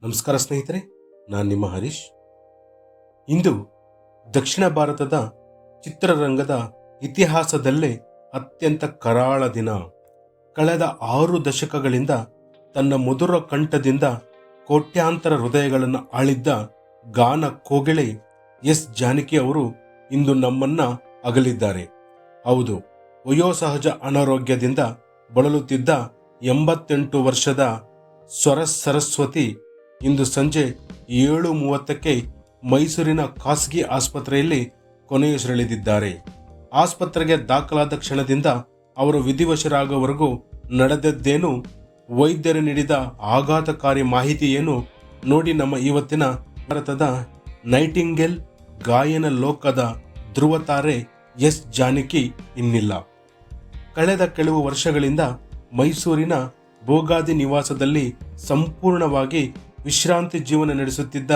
ನಮಸ್ಕಾರ ಸ್ನೇಹಿತರೆ, ನಾನು ನಿಮ್ಮ ಹರೀಶ್. ಇಂದು ದಕ್ಷಿಣ ಭಾರತದ ಚಿತ್ರರಂಗದ ಇತಿಹಾಸದಲ್ಲೇ ಅತ್ಯಂತ ಕರಾಳ ದಿನ. ಕಳೆದ 6 ದಶಕಗಳಿಂದ ತನ್ನ ಮಧುರ ಕಂಠದಿಂದ ಕೋಟ್ಯಾಂತರ ಹೃದಯಗಳನ್ನು ಆಳಿದ್ದ ಗಾನ ಕೋಗಿಲೆ ಎಸ್ ಜಾನಕಿ ಅವರು ಇಂದು ನಮ್ಮನ್ನ ಅಗಲಿದ್ದಾರೆ. ಹೌದು, ವಯೋಸಹಜ ಅನಾರೋಗ್ಯದಿಂದ ಬಳಲುತ್ತಿದ್ದ 88 ವರ್ಷದ ಸ್ವರ ಸರಸ್ವತಿ ಇಂದು ಸಂಜೆ 7:30ಕ್ಕೆ ಮೈಸೂರಿನ ಖಾಸಗಿ ಆಸ್ಪತ್ರೆಯಲ್ಲಿ ಕೊನೆಯುಸಿರೆಳೆದಿದ್ದಾರೆ. ಆಸ್ಪತ್ರೆಗೆ ದಾಖಲಾದ ಕ್ಷಣದಿಂದ ಅವರು ವಿಧಿವಶರಾಗುವವರೆಗೂ ನಡೆದದ್ದೇನು, ವೈದ್ಯರು ನೀಡಿದ ಆಘಾತಕಾರಿ ಮಾಹಿತಿ ಏನು ನೋಡಿ. ನಮ್ಮ ಇವತ್ತಿನ ಭಾರತದ ನೈಟಿಂಗೇಲ್, ಗಾಯನ ಲೋಕದ ಧ್ರುವತಾರೆ ಎಸ್ ಜಾನಕಿ ಇನ್ನಿಲ್ಲ. ಕಳೆದ ಕೆಲವು ವರ್ಷಗಳಿಂದ ಮೈಸೂರಿನ ಭೋಗಾದಿ ನಿವಾಸದಲ್ಲಿ ಸಂಪೂರ್ಣವಾಗಿ ವಿಶ್ರಾಂತಿ ಜೀವನ ನಡೆಸುತ್ತಿದ್ದ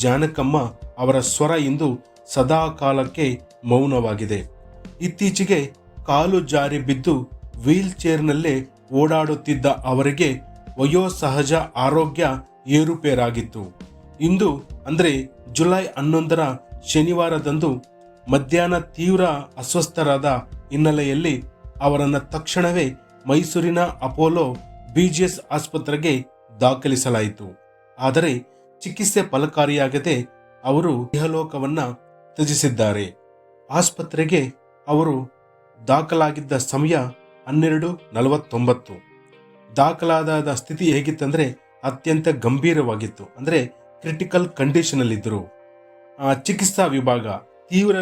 ಜಾನಕಮ್ಮ ಅವರ ಸ್ವರ ಇಂದು ಸದಾ ಕಾಲಕ್ಕೆ ಮೌನವಾಗಿದೆ. ಇತ್ತೀಚೆಗೆ ಕಾಲು ಜಾರಿ ಬಿದ್ದು ವೀಲ್ ಚೇರ್ನಲ್ಲೇ ಓಡಾಡುತ್ತಿದ್ದ ಅವರಿಗೆ ವಯೋಸಹಜ ಆರೋಗ್ಯ ಏರುಪೇರಾಗಿತ್ತು. ಇಂದು ಅಂದರೆ ಜುಲೈ 11ರ ಶನಿವಾರದಂದು ಮಧ್ಯಾಹ್ನ ತೀವ್ರ ಅಸ್ವಸ್ಥರಾದ ಹಿನ್ನೆಲೆಯಲ್ಲಿ ಅವರನ್ನು ತಕ್ಷಣವೇ ಮೈಸೂರಿನ ಅಪೋಲೋ ಬಿಜಿಎಸ್ ಆಸ್ಪತ್ರೆಗೆ ದಾಖಲಿಸಲಾಯಿತು. ಆದರೆ ಚಿಕಿತ್ಸೆ ಫಲಕಾರಿಯಾಗದೆ ಅವರು ಇಹಲೋಕವನ್ನ ತ್ಯಜಿಸಿದ್ದಾರೆ. ಆಸ್ಪತ್ರೆಗೆ ಅವರು ದಾಖಲಾಗಿದ್ದ ಸಮಯ 12:49. ದಾಖಲಾದ ಸ್ಥಿತಿ ಹೇಗಿತ್ತಂದ್ರೆ ಅತ್ಯಂತ ಗಂಭೀರವಾಗಿತ್ತು. ಅಂದರೆ ಕ್ರಿಟಿಕಲ್ ಕಂಡೀಷನ್ ಅಲ್ಲಿದ್ದರು. ಚಿಕಿತ್ಸಾ ವಿಭಾಗ, ತೀವ್ರ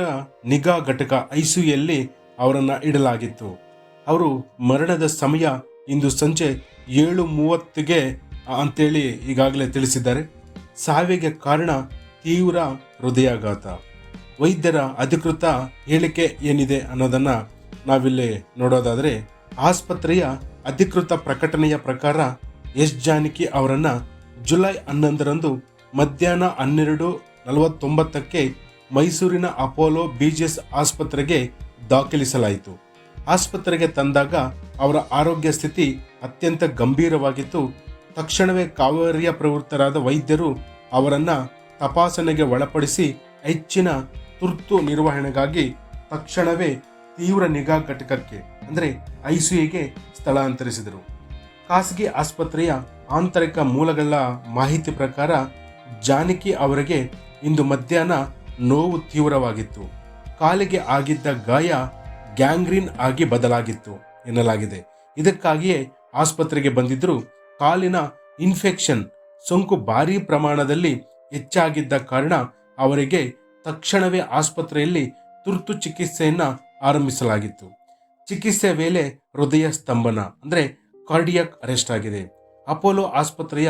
ನಿಗಾ ಘಟಕ ಐಸಿಯುಯಲ್ಲಿ ಅವರನ್ನ ಇಡಲಾಗಿತ್ತು. ಅವರು ಮರಣದ ಸಮಯ ಇಂದು ಸಂಜೆ 7:30ಗೆ ಅಂತೇಳಿ ಈಗಾಗಲೇ ತಿಳಿಸಿದ್ದಾರೆ. ಸಾವಿಗೆ ಕಾರಣ ತೀವ್ರ ಹೃದಯಾಘಾತ. ವೈದ್ಯರ ಅಧಿಕೃತ ಹೇಳಿಕೆ ಏನಿದೆ ಅನ್ನೋದನ್ನ ನಾವಿಲ್ಲಿ ನೋಡೋದಾದರೆ, ಆಸ್ಪತ್ರೆಯ ಅಧಿಕೃತ ಪ್ರಕಟಣೆಯ ಪ್ರಕಾರ ಎಸ್ ಜಾನಕಿ ಅವರನ್ನ ಜುಲೈ 11ರಂದು ಮಧ್ಯಾಹ್ನ 12:49ಕ್ಕೆ ಮೈಸೂರಿನ ಅಪೋಲೋ ಬಿಜಿಎಸ್ ಆಸ್ಪತ್ರೆಗೆ ದಾಖಲಿಸಲಾಯಿತು. ಆಸ್ಪತ್ರೆಗೆ ತಂದಾಗ ಅವರ ಆರೋಗ್ಯ ಸ್ಥಿತಿ ಅತ್ಯಂತ ಗಂಭೀರವಾಗಿತ್ತು. ತಕ್ಷಣವೇ ಕಾರ್ಯಪ್ರವೃತ್ತರಾದ ವೈದ್ಯರು ಅವರನ್ನ ತಪಾಸಣೆಗೆ ಒಳಪಡಿಸಿ ಹೆಚ್ಚಿನ ತುರ್ತು ನಿರ್ವಹಣೆಗಾಗಿ ತಕ್ಷಣವೇ ತೀವ್ರ ನಿಗಾ ಘಟಕಕ್ಕೆ ಅಂದರೆ ಐಸಿಯುಗೆ ಸ್ಥಳಾಂತರಿಸಿದರು. ಖಾಸಗಿ ಆಸ್ಪತ್ರೆಯ ಆಂತರಿಕ ಮೂಲಗಳ ಮಾಹಿತಿ ಪ್ರಕಾರ ಜಾನಕಿ ಅವರಿಗೆ ಇಂದು ಮಧ್ಯಾಹ್ನ ನೋವು ತೀವ್ರವಾಗಿತ್ತು. ಕಾಲಿಗೆ ಆಗಿದ್ದ ಗಾಯ ಗ್ಯಾಂಗ್ರೀನ್ ಆಗಿ ಬದಲಾಗಿತ್ತು ಎನ್ನಲಾಗಿದೆ. ಇದಕ್ಕಾಗಿಯೇ ಆಸ್ಪತ್ರೆಗೆ ಬಂದಿದ್ದರು. ಕಾಲಿನ ಇನ್ಫೆಕ್ಷನ್ ಸೋಂಕು ಭಾರೀ ಪ್ರಮಾಣದಲ್ಲಿ ಹೆಚ್ಚಾಗಿದ್ದ ಕಾರಣ ಅವರಿಗೆ ತಕ್ಷಣವೇ ಆಸ್ಪತ್ರೆಯಲ್ಲಿ ತುರ್ತು ಚಿಕಿತ್ಸೆಯನ್ನ ಆರಂಭಿಸಲಾಗಿತ್ತು. ಚಿಕಿತ್ಸೆ ವೇಳೆ ಹೃದಯ ಸ್ತಂಭನ ಅಂದರೆ ಕಾರ್ಡಿಯಾಕ್ ಅರೆಸ್ಟ್ ಆಗಿದೆ. ಅಪೋಲೋ ಆಸ್ಪತ್ರೆಯ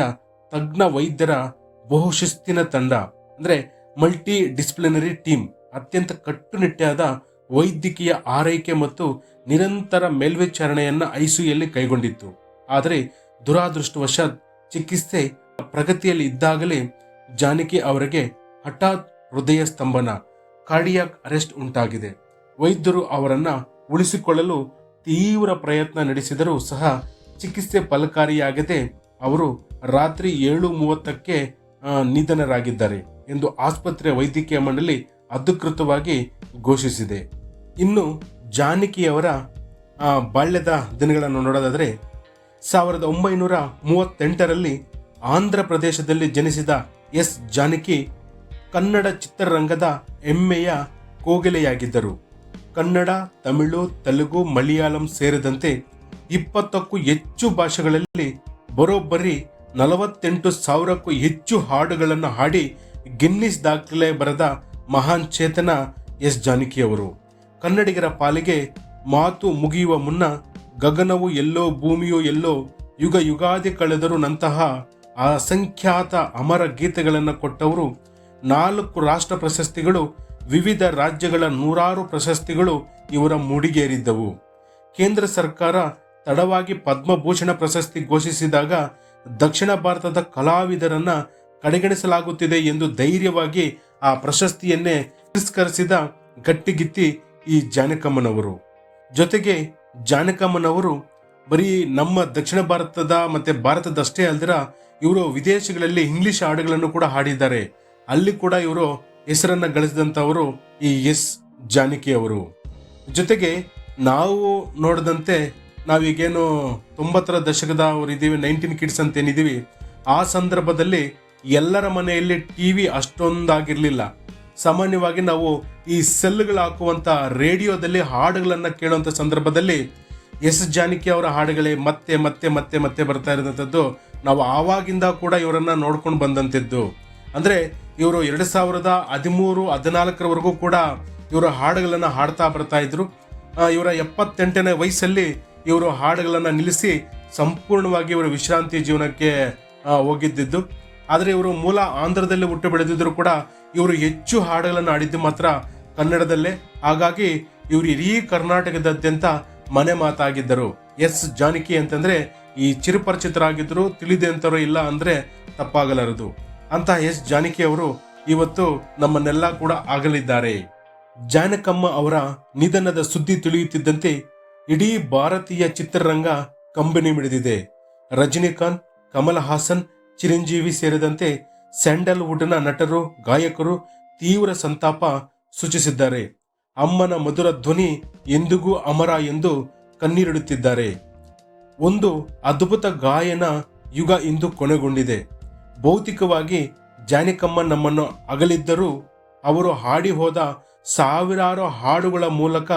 ತಜ್ಞ ವೈದ್ಯರ ಬಹುಶಿಸ್ತಿನ ತಂಡ ಅಂದರೆ ಮಲ್ಟಿ ಡಿಸಿಪ್ಲಿನರಿ ಟೀಮ್ ಅತ್ಯಂತ ಕಟ್ಟುನಿಟ್ಟಾದ ವೈದ್ಯಕೀಯ ಆರೈಕೆ ಮತ್ತು ನಿರಂತರ ಮೇಲ್ವಿಚಾರಣೆಯನ್ನ ಐಸಿಯುಯಲ್ಲಿ ಕೈಗೊಂಡಿತ್ತು. ಆದರೆ ದುರಾದೃಷ್ಟವಶಾತ್ ಚಿಕಿತ್ಸೆ ಪ್ರಗತಿಯಲ್ಲಿ ಇದ್ದಾಗಲೇ ಜಾನಕಿ ಅವರಿಗೆ ಹಠಾತ್ ಹೃದಯ ಸ್ತಂಭನ ಕಾರ್ಡಿಯಾಕ್ ಅರೆಸ್ಟ್ ಉಂಟಾಗಿದೆ. ವೈದ್ಯರು ಅವರನ್ನ ಉಳಿಸಿಕೊಳ್ಳಲು ತೀವ್ರ ಪ್ರಯತ್ನ ನಡೆಸಿದರೂ ಸಹ ಚಿಕಿತ್ಸೆ ಫಲಕಾರಿಯಾಗದೆ ಅವರು ರಾತ್ರಿ 7:30ಕ್ಕೆ ನಿಧನರಾಗಿದ್ದಾರೆ ಎಂದು ಆಸ್ಪತ್ರೆ ವೈದ್ಯಕೀಯ ಮಂಡಳಿ ಅಧಿಕೃತವಾಗಿ ಘೋಷಿಸಿದೆ. ಇನ್ನು ಜಾನಕಿಯವರ ಬಾಲ್ಯದ ದಿನಗಳನ್ನು ನೋಡೋದಾದರೆ 1938ರಲ್ಲಿ ಆಂಧ್ರ ಪ್ರದೇಶದಲ್ಲಿ ಜನಿಸಿದ ಎಸ್ ಜಾನಕಿ ಕನ್ನಡ ಚಿತ್ರರಂಗದ ಹೆಮ್ಮೆಯ ಕೋಗಿಲೆಯಾಗಿದ್ದರು. ಕನ್ನಡ, ತಮಿಳು, ತೆಲುಗು, ಮಲಯಾಳಂ ಸೇರಿದಂತೆ 20ಕ್ಕೂ ಹೆಚ್ಚು ಭಾಷೆಗಳಲ್ಲಿ ಬರೋಬ್ಬರಿ 48,000ಕ್ಕೂ ಹೆಚ್ಚು ಹಾಡುಗಳನ್ನು ಹಾಡಿ ಗಿನ್ನಿಸ್ ದಾಖಲೆ ಬರೆದ ಮಹಾನ್ ಚೇತನ ಎಸ್ ಜಾನಕಿಯವರು. ಕನ್ನಡಿಗರ ಪಾಲಿಗೆ ಮಾತು ಮುಗಿಯುವ ಮುನ್ನ ಗಗನವು ಎಲ್ಲೋ ಭೂಮಿಯು ಎಲ್ಲೋ ಯುಗ ಯುಗಾದಿ ಕಳೆದರು ನಂತಹ ಅಸಂಖ್ಯಾತ ಅಮರ ಗೀತೆಗಳನ್ನು ಕೊಟ್ಟವರು. 4 ರಾಷ್ಟ್ರ ಪ್ರಶಸ್ತಿಗಳು, ವಿವಿಧ ರಾಜ್ಯಗಳ 100 ಪ್ರಶಸ್ತಿಗಳು ಇವರ ಮುಡಿಗೇರಿದ್ದವು. ಕೇಂದ್ರ ಸರ್ಕಾರ ತಡವಾಗಿ ಪದ್ಮಭೂಷಣ ಪ್ರಶಸ್ತಿ ಘೋಷಿಸಿದಾಗ ದಕ್ಷಿಣ ಭಾರತದ ಕಲಾವಿದರನ್ನ ಕಡೆಗಣಿಸಲಾಗುತ್ತಿದೆ ಎಂದು ಧೈರ್ಯವಾಗಿ ಆ ಪ್ರಶಸ್ತಿಯನ್ನೇ ತಿರಸ್ಕರಿಸಿದ ಗಟ್ಟಿಗಿತ್ತಿ ಈ ಜಾನಕಮ್ಮನವರು. ಜೊತೆಗೆ ಜಾನಕಮ್ಮನವರು ಬರೀ ನಮ್ಮ ದಕ್ಷಿಣ ಭಾರತದ ಮತ್ತೆ ಭಾರತದಷ್ಟೇ ಅಲ್ದಿರ ಇವರು ವಿದೇಶಗಳಲ್ಲಿ ಇಂಗ್ಲಿಷ್ ಹಾಡುಗಳನ್ನು ಕೂಡ ಹಾಡಿದ್ದಾರೆ. ಅಲ್ಲಿ ಕೂಡ ಇವರು ಹೆಸರನ್ನ ಗಳಿಸಿದಂಥವರು ಈ ಎಸ್ ಜಾನಕಿ ಅವರು. ಜೊತೆಗೆ ನಾವು ನೋಡಿದಂತೆ ನಾವೀಗೇನು 90ರ ದಶಕದ ಅವರು ಇದ್ದೀವಿ, 19 ಕಿಡ್ಸ್ ಅಂತ ಏನಿದ್ದೀವಿ, ಆ ಸಂದರ್ಭದಲ್ಲಿ ಎಲ್ಲರ ಮನೆಯಲ್ಲಿ ಟಿವಿ ಅಷ್ಟೊಂದಾಗಿರ್ಲಿಲ್ಲ. ಸಾಮಾನ್ಯವಾಗಿ ನಾವು ಈ ಸೆಲ್ಗಳು ಹಾಕುವಂತ ರೇಡಿಯೋದಲ್ಲಿ ಹಾಡುಗಳನ್ನ ಕೇಳುವಂತ ಸಂದರ್ಭದಲ್ಲಿ ಎಸ್ ಜಾನಕಿ ಅವರ ಹಾಡುಗಳೇ ಮತ್ತೆ ಮತ್ತೆ ಮತ್ತೆ ಮತ್ತೆ ಬರ್ತಾ ಇರೋದಂಥದ್ದು ನಾವು ಆವಾಗಿಂದ ಕೂಡ ಇವರನ್ನ ನೋಡ್ಕೊಂಡು ಬಂದಂಥದ್ದು. ಅಂದ್ರೆ ಇವರು 2013-14ರವರೆಗೂ ಕೂಡ ಇವರ ಹಾಡುಗಳನ್ನ ಹಾಡ್ತಾ ಬರ್ತಾ ಇದ್ರು. ಇವರ 78ನೇ ವಯಸ್ಸಲ್ಲಿ ಇವರು ಹಾಡುಗಳನ್ನ ನಿಲ್ಲಿಸಿ ಸಂಪೂರ್ಣವಾಗಿ ಇವರು ವಿಶ್ರಾಂತಿ ಜೀವನಕ್ಕೆ ಹೋಗಿದ್ದಿದ್ದು. ಆದರೆ ಇವರು ಮೂಲ ಆಂಧ್ರದಲ್ಲಿ ಹುಟ್ಟು ಬೆಳೆದಿದ್ರು ಕೂಡ ಇವರು ಹೆಚ್ಚು ಹಾಡುಗಳನ್ನು ಹಾಡಿದ್ದು ಮಾತ್ರ ಕನ್ನಡದಲ್ಲೇ. ಹಾಗಾಗಿ ಇವರು ಇಡೀ ಕರ್ನಾಟಕದಾದ್ಯಂತ ಮನೆ ಮಾತಾಗಿದ್ದರು. ಎಸ್ ಜಾನಕಿ ಅಂತಂದ್ರೆ ಈ ಚಿರಪರಿಚಿತರಾಗಿದ್ರು, ತಿಳಿದಂತರು ಇಲ್ಲ ಅಂದ್ರೆ ತಪ್ಪಾಗಲಾರದು. ಅಂತ ಎಸ್ ಜಾನಕಿ ಅವರು ಇವತ್ತು ನಮ್ಮನ್ನೆಲ್ಲ ಕೂಡ ಆಗಲಿದ್ದಾರೆ. ಜಾನಕಮ್ಮ ಅವರ ನಿಧನದ ಸುದ್ದಿ ತಿಳಿಯುತ್ತಿದ್ದಂತೆ ಇಡೀ ಭಾರತೀಯ ಚಿತ್ರರಂಗ ಕಂಬನಿ ಮಿಡಿದಿದೆ. ರಜನಿಕಾಂತ್, ಕಮಲ್ ಹಾಸನ್, ಚಿರಂಜೀವಿ ಸೇರಿದಂತೆ ಸ್ಯಾಂಡಲ್ವುಡ್ನ ನಟರು, ಗಾಯಕರು ತೀವ್ರ ಸಂತಾಪ ಸೂಚಿಸಿದ್ದಾರೆ. ಅಮ್ಮನ ಮಧುರ ಧ್ವನಿ ಎಂದಿಗೂ ಅಮರ ಎಂದು ಕಣ್ಣೀರಿಡುತ್ತಿದ್ದಾರೆ. ಒಂದು ಅದ್ಭುತ ಗಾಯನ ಯುಗ ಇಂದು ಕೊನೆಗೊಂಡಿದೆ. ಭೌತಿಕವಾಗಿ ಜಾನಕಮ್ಮ ನಮ್ಮನ್ನು ಅಗಲಿದ್ದರೂ ಅವರು ಹಾಡಿ ಹೋದ ಸಾವಿರಾರು ಹಾಡುಗಳ ಮೂಲಕ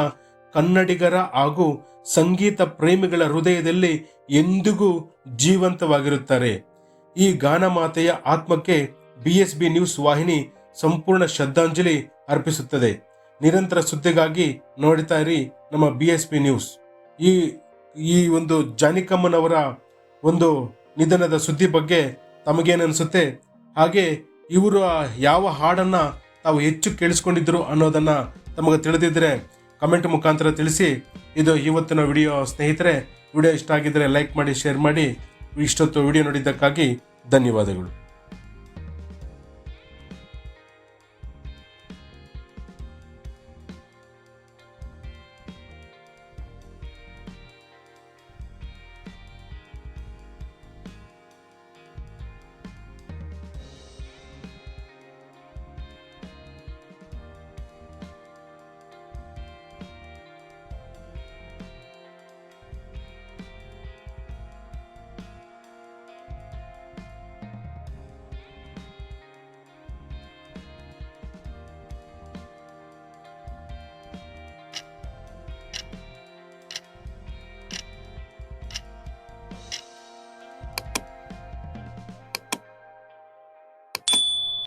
ಕನ್ನಡಿಗರ ಹಾಗೂ ಸಂಗೀತ ಪ್ರೇಮಿಗಳ ಹೃದಯದಲ್ಲಿ ಎಂದಿಗೂ ಜೀವಂತವಾಗಿರುತ್ತಾರೆ. ಈ ಗಾನಮಾತೆಯ ಆತ್ಮಕ್ಕೆ BSB ನ್ಯೂಸ್ ವಾಹಿನಿ ಸಂಪೂರ್ಣ ಶ್ರದ್ಧಾಂಜಲಿ ಅರ್ಪಿಸುತ್ತದೆ. ನಿರಂತರ ಸುದ್ದಿಗಾಗಿ ನೋಡ್ತಾ ಇರಿ ನಮ್ಮ BSB ನ್ಯೂಸ್. ಈ ಒಂದು ಜಾನಕಮ್ಮನವರ ಒಂದು ನಿಧನದ ಸುದ್ದಿ ಬಗ್ಗೆ ತಮಗೇನನ್ಸುತ್ತೆ, ಹಾಗೆ ಇವರು ಯಾವ ಹಾಡನ್ನ ತಾವು ಹೆಚ್ಚು ಕೇಳಿಸ್ಕೊಂಡಿದ್ರು ಅನ್ನೋದನ್ನ ತಮಗೆ ತಿಳಿದಿದ್ರೆ ಕಮೆಂಟ್ ಮುಖಾಂತರ ತಿಳಿಸಿ. ಇದು ಇವತ್ತಿನ ವಿಡಿಯೋ. ಸ್ನೇಹಿತರೆ, ವಿಡಿಯೋ ಇಷ್ಟ ಆಗಿದ್ರೆ ಲೈಕ್ ಮಾಡಿ, ಶೇರ್ ಮಾಡಿ. ಇಷ್ಟೊತ್ತು ವಿಡಿಯೋ ನೋಡಿದ್ದಕ್ಕಾಗಿ ಧನ್ಯವಾದಗಳು.